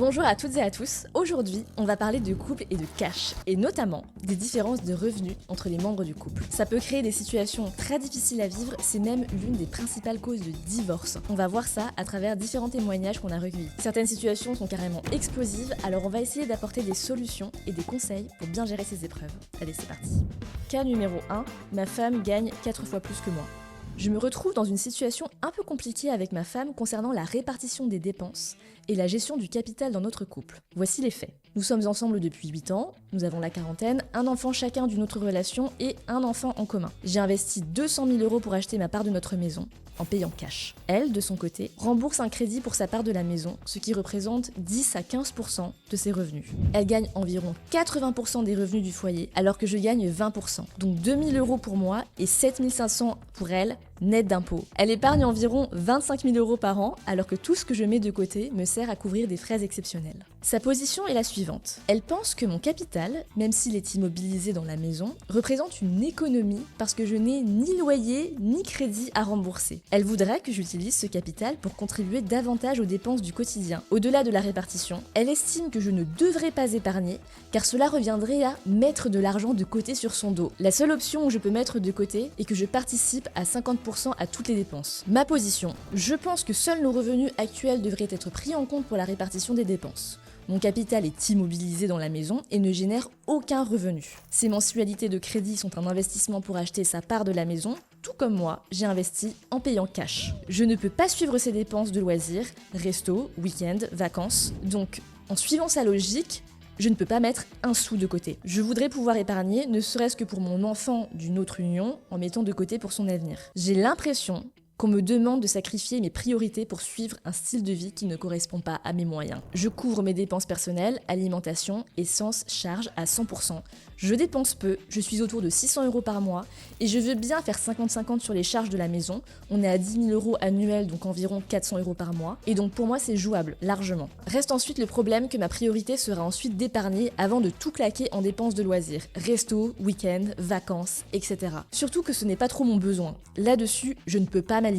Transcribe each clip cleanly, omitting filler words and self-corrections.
Bonjour à toutes et à tous, aujourd'hui on va parler de couple et de cash, et notamment des différences de revenus entre les membres du couple. Ça peut créer des situations très difficiles à vivre, c'est même l'une des principales causes de divorce. On va voir ça à travers différents témoignages qu'on a recueillis. Certaines situations sont carrément explosives, alors on va essayer d'apporter des solutions et des conseils pour bien gérer ces épreuves. Allez, c'est parti. Cas numéro 1, ma femme gagne 4 fois plus que moi. Je me retrouve dans une situation un peu compliquée avec ma femme concernant la répartition des dépenses et la gestion du capital dans notre couple. Voici les faits. Nous sommes ensemble depuis 8 ans, nous avons la quarantaine, un enfant chacun d'une autre relation et un enfant en commun. J'ai investi 200 000 € pour acheter ma part de notre maison, en payant cash. Elle, de son côté, rembourse un crédit pour sa part de la maison, ce qui représente 10 à 15% de ses revenus. Elle gagne environ 80% des revenus du foyer, alors que je gagne 20%. Donc 2 000 € pour moi et 7 500 pour elle, net d'impôts. Elle épargne environ 25 000 € par an, alors que tout ce que je mets de côté me sert à couvrir des frais exceptionnels. Sa position est la suivante. Elle pense que mon capital, même s'il est immobilisé dans la maison, représente une économie parce que je n'ai ni loyer ni crédit à rembourser. Elle voudrait que j'utilise ce capital pour contribuer davantage aux dépenses du quotidien. Au-delà de la répartition, elle estime que je ne devrais pas épargner car cela reviendrait à mettre de l'argent de côté sur son dos. La seule option où je peux mettre de côté est que je participe à 50% à toutes les dépenses. Ma position, je pense que seuls nos revenus actuels devraient être pris en compte pour la répartition des dépenses. Mon capital est immobilisé dans la maison et ne génère aucun revenu. Ces mensualités de crédit sont un investissement pour acheter sa part de la maison. Tout comme moi, j'ai investi en payant cash. Je ne peux pas suivre ces dépenses de loisirs, resto, week-end, vacances. Donc, en suivant sa logique, je ne peux pas mettre un sou de côté. Je voudrais pouvoir épargner, ne serait-ce que pour mon enfant d'une autre union, en mettant de côté pour son avenir. J'ai l'impression qu'on me demande de sacrifier mes priorités pour suivre un style de vie qui ne correspond pas à mes moyens. Je couvre mes dépenses personnelles, alimentation, essence, charges à 100%. Je dépense peu, je suis autour de 600 € par mois et je veux bien faire 50-50 sur les charges de la maison. On est à 10 000 € annuels, donc environ 400 € par mois. Et donc pour moi c'est jouable, largement. Reste ensuite le problème que ma priorité sera ensuite d'épargner avant de tout claquer en dépenses de loisirs. Resto, week-end, vacances, etc. Surtout que ce n'est pas trop mon besoin. Là-dessus, je ne peux pas m'aligner.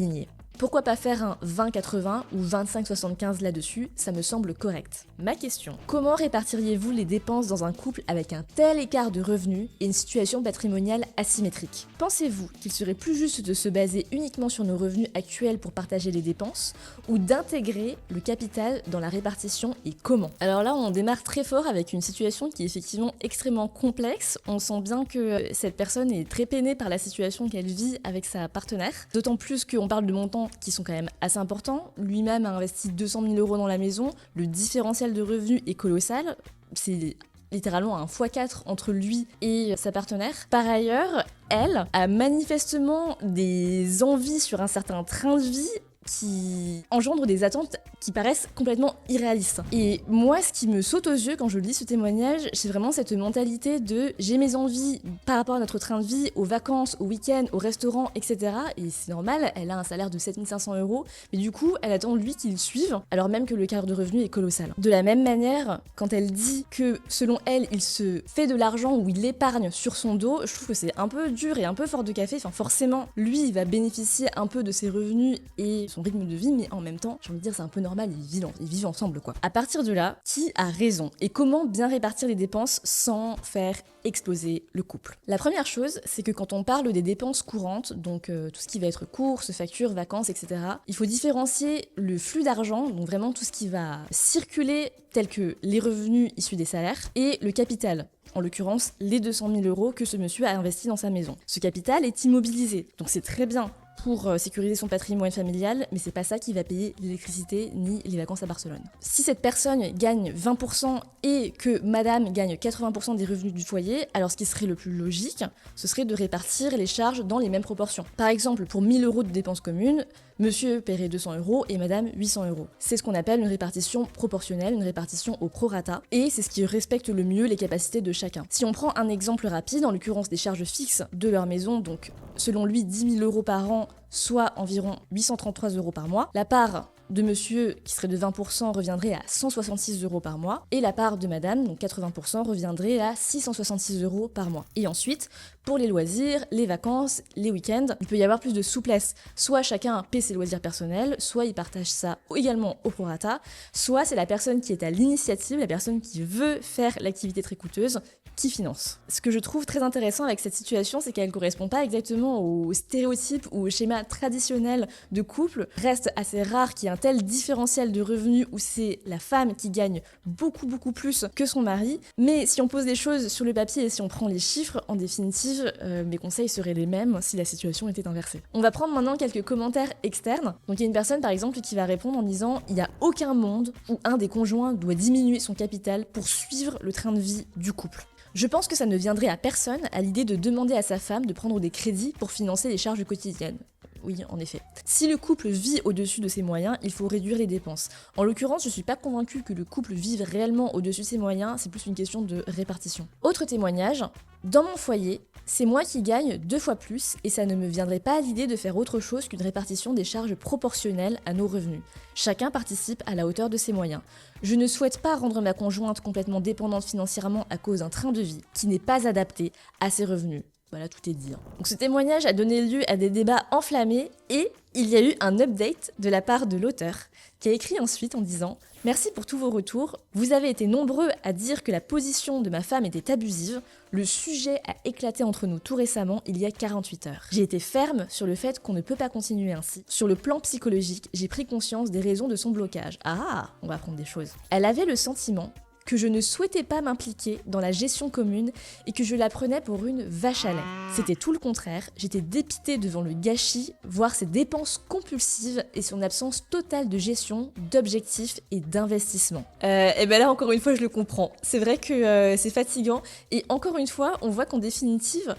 Pourquoi pas faire un 20-80 ou 25-75 là-dessus, ça me semble correct. Ma question, comment répartiriez-vous les dépenses dans un couple avec un tel écart de revenus et une situation patrimoniale asymétrique? Pensez-vous qu'il serait plus juste de se baser uniquement sur nos revenus actuels pour partager les dépenses ou d'intégrer le capital dans la répartition et comment? Alors là, on démarre très fort avec une situation qui est effectivement extrêmement complexe. On sent bien que cette personne est très peinée par la situation qu'elle vit avec sa partenaire, d'autant plus qu'on parle de montants qui sont quand même assez importants. Lui-même a investi 200 000 € dans la maison, le différentiel de revenus est colossal, c'est littéralement un x4 entre lui et sa partenaire. Par ailleurs, elle a manifestement des envies sur un certain train de vie qui engendre des attentes qui paraissent complètement irréalistes. Et moi, ce qui me saute aux yeux quand je lis ce témoignage, c'est vraiment cette mentalité de j'ai mes envies par rapport à notre train de vie, aux vacances, aux week-ends, au restaurant, etc. Et c'est normal, elle a un salaire de 7 500 €, mais du coup, elle attend lui qu'il suive, alors même que le quart de revenu est colossal. De la même manière, quand elle dit que selon elle, il se fait de l'argent ou il épargne sur son dos, je trouve que c'est un peu dur et un peu fort de café. Enfin, forcément, lui, il va bénéficier un peu de ses revenus et son rythme de vie, mais en même temps, j'ai envie de dire, c'est un peu normal, ils vivent ensemble, quoi. À partir de là, qui a raison et comment bien répartir les dépenses sans faire exploser le couple? La première chose, c'est que quand on parle des dépenses courantes, donc tout ce qui va être courses, factures, vacances, etc., il faut différencier le flux d'argent, donc vraiment tout ce qui va circuler, tel que les revenus issus des salaires, et le capital. En l'occurrence, les 200 000 € que ce monsieur a investi dans sa maison. Ce capital est immobilisé, donc c'est très bien pour sécuriser son patrimoine familial, mais c'est pas ça qui va payer l'électricité ni les vacances à Barcelone. Si cette personne gagne 20% et que madame gagne 80% des revenus du foyer, alors ce qui serait le plus logique, ce serait de répartir les charges dans les mêmes proportions. Par exemple, pour 1 000 € de dépenses communes, monsieur paierait 200 € et madame 800 €. C'est ce qu'on appelle une répartition proportionnelle, une répartition au prorata, et c'est ce qui respecte le mieux les capacités de chacun. Si on prend un exemple rapide, en l'occurrence des charges fixes de leur maison, donc selon lui 10 000 € par an, soit environ 833 € par mois, la part de monsieur, qui serait de 20%, reviendrait à 166 € par mois, et la part de madame, donc 80%, reviendrait à 666 € par mois. Et ensuite, Pour les loisirs, les vacances, les week-ends, il peut y avoir plus de souplesse. Soit chacun paie ses loisirs personnels, soit il partage ça également au prorata, soit c'est la personne qui est à l'initiative, la personne qui veut faire l'activité très coûteuse, qui finance. Ce que je trouve très intéressant avec cette situation, c'est qu'elle ne correspond pas exactement aux stéréotypes ou au schéma traditionnel de couple. Reste assez rare qu'il y ait un tel différentiel de revenus où c'est la femme qui gagne beaucoup plus que son mari. Mais si on pose les choses sur le papier et si on prend les chiffres, en définitive, mes conseils seraient les mêmes si la situation était inversée. On va prendre maintenant quelques commentaires externes. Donc il y a une personne par exemple qui va répondre en disant « Il n'y a aucun monde où un des conjoints doit diminuer son capital pour suivre le train de vie du couple ». Je pense que ça ne viendrait à personne à l'idée de demander à sa femme de prendre des crédits pour financer les charges quotidiennes. Oui, en effet. Si le couple vit au-dessus de ses moyens, il faut réduire les dépenses. En l'occurrence, je suis pas convaincue que le couple vive réellement au-dessus de ses moyens, c'est plus une question de répartition. Autre témoignage, dans mon foyer, c'est moi qui gagne 2 fois plus et ça ne me viendrait pas à l'idée de faire autre chose qu'une répartition des charges proportionnelles à nos revenus. Chacun participe à la hauteur de ses moyens. Je ne souhaite pas rendre ma conjointe complètement dépendante financièrement à cause d'un train de vie qui n'est pas adapté à ses revenus. Voilà, tout est dit. Donc ce témoignage a donné lieu à des débats enflammés et il y a eu un update de la part de l'auteur qui a écrit ensuite en disant « Merci pour tous vos retours. Vous avez été nombreux à dire que la position de ma femme était abusive. Le sujet a éclaté entre nous tout récemment, il y a 48 heures. J'ai été ferme sur le fait qu'on ne peut pas continuer ainsi. Sur le plan psychologique, j'ai pris conscience des raisons de son blocage. Ah, on va apprendre des choses. Elle avait le sentiment que je ne souhaitais pas m'impliquer dans la gestion commune et que je la prenais pour une vache à lait. C'était tout le contraire, j'étais dépitée devant le gâchis, voire ses dépenses compulsives et son absence totale de gestion, d'objectifs et d'investissement. Et ben là encore une fois je le comprends, c'est vrai que c'est fatigant et encore une fois on voit qu'en définitive,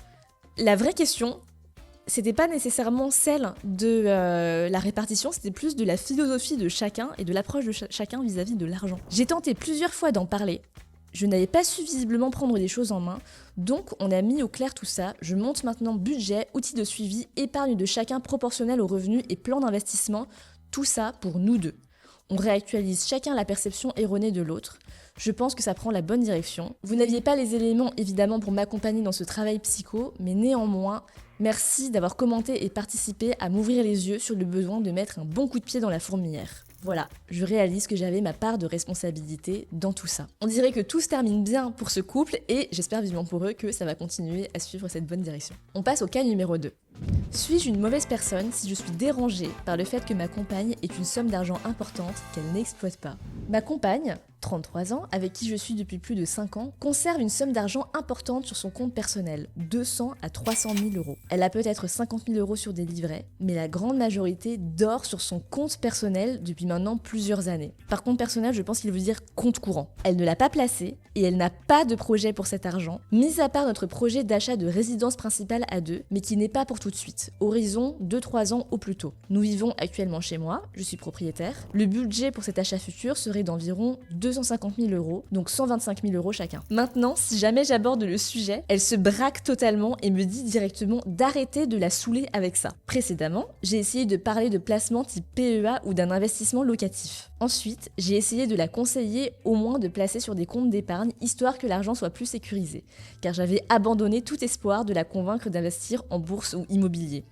la vraie question c'était pas nécessairement celle de la répartition, c'était plus de la philosophie de chacun et de l'approche de chacun vis-à-vis de l'argent. J'ai tenté plusieurs fois d'en parler, je n'avais pas su visiblement prendre les choses en main, donc on a mis au clair tout ça, je monte maintenant budget, outils de suivi, épargne de chacun proportionnel aux revenus et plan d'investissement, tout ça pour nous deux. On réactualise chacun la perception erronée de l'autre. Je pense que ça prend la bonne direction. Vous n'aviez pas les éléments évidemment pour m'accompagner dans ce travail psycho, mais néanmoins, merci d'avoir commenté et participé à m'ouvrir les yeux sur le besoin de mettre un bon coup de pied dans la fourmilière. Voilà, je réalise que j'avais ma part de responsabilité dans tout ça. On dirait que tout se termine bien pour ce couple et j'espère vivement pour eux que ça va continuer à suivre cette bonne direction. On passe au cas numéro 2. Suis-je une mauvaise personne si je suis dérangée par le fait que ma compagne ait une somme d'argent importante qu'elle n'exploite pas ? Ma compagne, 33 ans, avec qui je suis depuis plus de 5 ans, conserve une somme d'argent importante sur son compte personnel, 200 à 300 000 euros. Elle a peut-être 50 000 euros sur des livrets, mais la grande majorité dort sur son compte personnel depuis maintenant plusieurs années. Par compte personnel, je pense qu'il veut dire compte courant. Elle ne l'a pas placé et elle n'a pas de projet pour cet argent, mis à part notre projet d'achat de résidence principale à deux, mais qui n'est pas pour tout de suite, horizon 2-3 ans au plus tôt. Nous vivons actuellement chez moi, je suis propriétaire. Le budget pour cet achat futur serait d'environ 250 000 euros, donc 125 000 euros chacun. Maintenant, si jamais j'aborde le sujet, elle se braque totalement et me dit directement d'arrêter de la saouler avec ça. Précédemment, j'ai essayé de parler de placement type PEA ou d'un investissement locatif. Ensuite, j'ai essayé de la conseiller au moins de placer sur des comptes d'épargne, histoire que l'argent soit plus sécurisé, car j'avais abandonné tout espoir de la convaincre d'investir en bourse ou immobilier.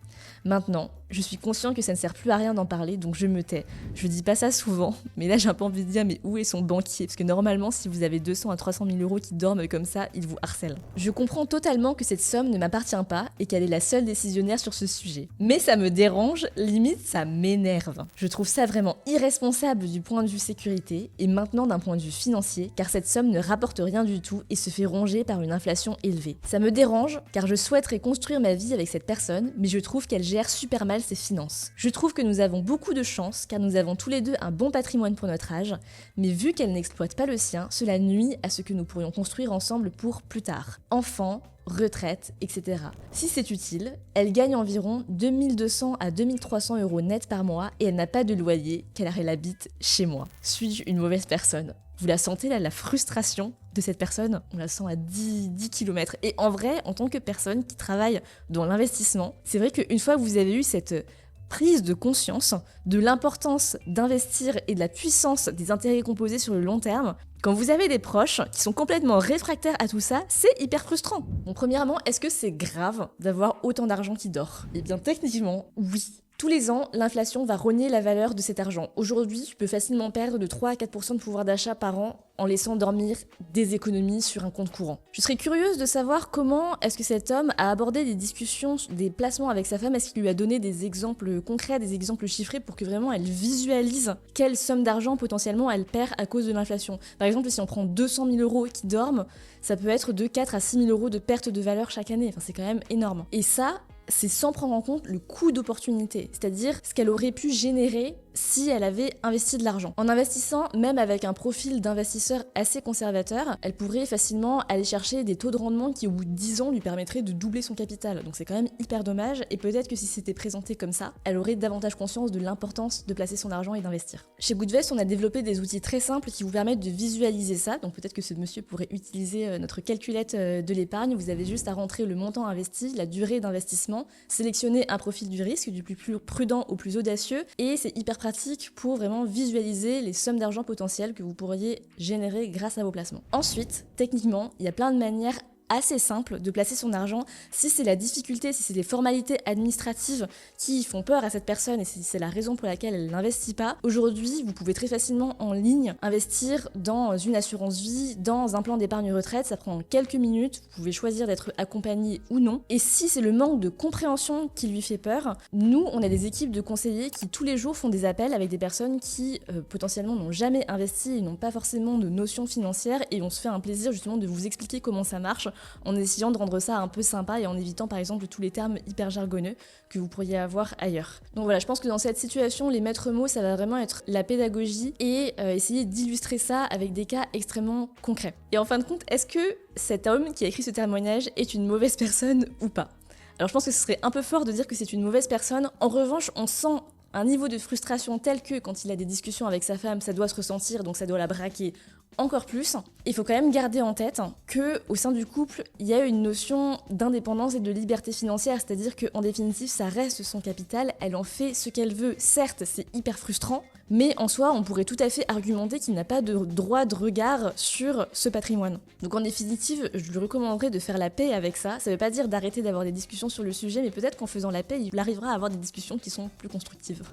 Maintenant, je suis conscient que ça ne sert plus à rien d'en parler, donc je me tais. Je dis pas ça souvent, mais là j'ai un peu envie de dire mais où est son banquier ? Parce que normalement, si vous avez 200 à 300 000 euros qui dorment comme ça, il vous harcèle. Je comprends totalement que cette somme ne m'appartient pas et qu'elle est la seule décisionnaire sur ce sujet. Mais ça me dérange, limite ça m'énerve. Je trouve ça vraiment irresponsable du point de vue sécurité et maintenant d'un point de vue financier, car cette somme ne rapporte rien du tout et se fait ronger par une inflation élevée. Ça me dérange car je souhaiterais construire ma vie avec cette personne, mais je trouve qu'elle gère super mal ses finances. Je trouve que nous avons beaucoup de chance car nous avons tous les deux un bon patrimoine pour notre âge, mais vu qu'elle n'exploite pas le sien, cela nuit à ce que nous pourrions construire ensemble pour plus tard. Enfants, retraite, etc. Si c'est utile, elle gagne environ 2200 à 2300 euros net par mois et elle n'a pas de loyer car elle habite chez moi. Suis-je une mauvaise personne ? Vous la sentez là, la frustration de cette personne ? On la sent à 10 km. Et en vrai, en tant que personne qui travaille dans l'investissement, c'est vrai qu'une fois que vous avez eu cette prise de conscience de l'importance d'investir et de la puissance des intérêts composés sur le long terme, Quand vous avez des proches qui sont complètement réfractaires à tout ça, c'est hyper frustrant. Bon, premièrement, est-ce que c'est grave d'avoir autant d'argent qui dort? Eh bien, techniquement, oui. Tous les ans, l'inflation va rogner la valeur de cet argent. Aujourd'hui, tu peux facilement perdre de 3 à 4% de pouvoir d'achat par an en laissant dormir des économies sur un compte courant. Je serais curieuse de savoir comment est-ce que cet homme a abordé des discussions, des placements avec sa femme. Est-ce qu'il lui a donné des exemples concrets, des exemples chiffrés pour que vraiment elle visualise quelle somme d'argent potentiellement elle perd à cause de l'inflation. Par exemple, si on prend 200 000 euros qui dorment, ça peut être de 4 à 6 000 euros de perte de valeur chaque année. Enfin, c'est quand même énorme. Et ça, c'est sans prendre en compte le coût d'opportunité, c'est-à-dire ce qu'elle aurait pu générer si elle avait investi de l'argent. En investissant, même avec un profil d'investisseur assez conservateur, elle pourrait facilement aller chercher des taux de rendement qui au bout de 10 ans lui permettraient de doubler son capital. Donc c'est quand même hyper dommage, et peut-être que si c'était présenté comme ça, elle aurait davantage conscience de l'importance de placer son argent et d'investir. Chez Goodvest, on a développé des outils très simples qui vous permettent de visualiser ça, donc peut-être que ce monsieur pourrait utiliser notre calculette de l'épargne. Vous avez juste à rentrer le montant investi, la durée d'investissement, sélectionner un profil du risque, du plus prudent au plus audacieux, et c'est hyper pratique pour vraiment visualiser les sommes d'argent potentielles que vous pourriez générer grâce à vos placements. Ensuite, techniquement, il y a plein de manières assez simple de placer son argent. Si c'est la difficulté, si c'est les formalités administratives qui font peur à cette personne et si c'est la raison pour laquelle elle n'investit pas, aujourd'hui, vous pouvez très facilement en ligne investir dans une assurance vie, dans un plan d'épargne retraite. Ça prend quelques minutes, vous pouvez choisir d'être accompagné ou non. Et si c'est le manque de compréhension qui lui fait peur, nous, on a des équipes de conseillers qui tous les jours font des appels avec des personnes qui potentiellement n'ont jamais investi et n'ont pas forcément de notions financières, et on se fait un plaisir justement de vous expliquer comment ça marche, en essayant de rendre ça un peu sympa et en évitant par exemple tous les termes hyper jargonneux que vous pourriez avoir ailleurs. Donc voilà, je pense que dans cette situation, les maîtres mots, ça va vraiment être la pédagogie et essayer d'illustrer ça avec des cas extrêmement concrets. Et en fin de compte, est-ce que cet homme qui a écrit ce témoignage est une mauvaise personne ou pas? Alors je pense que ce serait un peu fort de dire que c'est une mauvaise personne. En revanche, on sent un niveau de frustration tel que quand il a des discussions avec sa femme, ça doit se ressentir, donc ça doit la braquer encore plus. Il faut quand même garder en tête que au sein du couple, il y a une notion d'indépendance et de liberté financière, c'est-à-dire qu'en définitive, ça reste son capital, elle en fait ce qu'elle veut. Certes, c'est hyper frustrant, mais en soi, on pourrait tout à fait argumenter qu'il n'a pas de droit de regard sur ce patrimoine. Donc en définitive, je lui recommanderais de faire la paix avec ça. Ça veut pas dire d'arrêter d'avoir des discussions sur le sujet, mais peut-être qu'en faisant la paix, il arrivera à avoir des discussions qui sont plus constructives.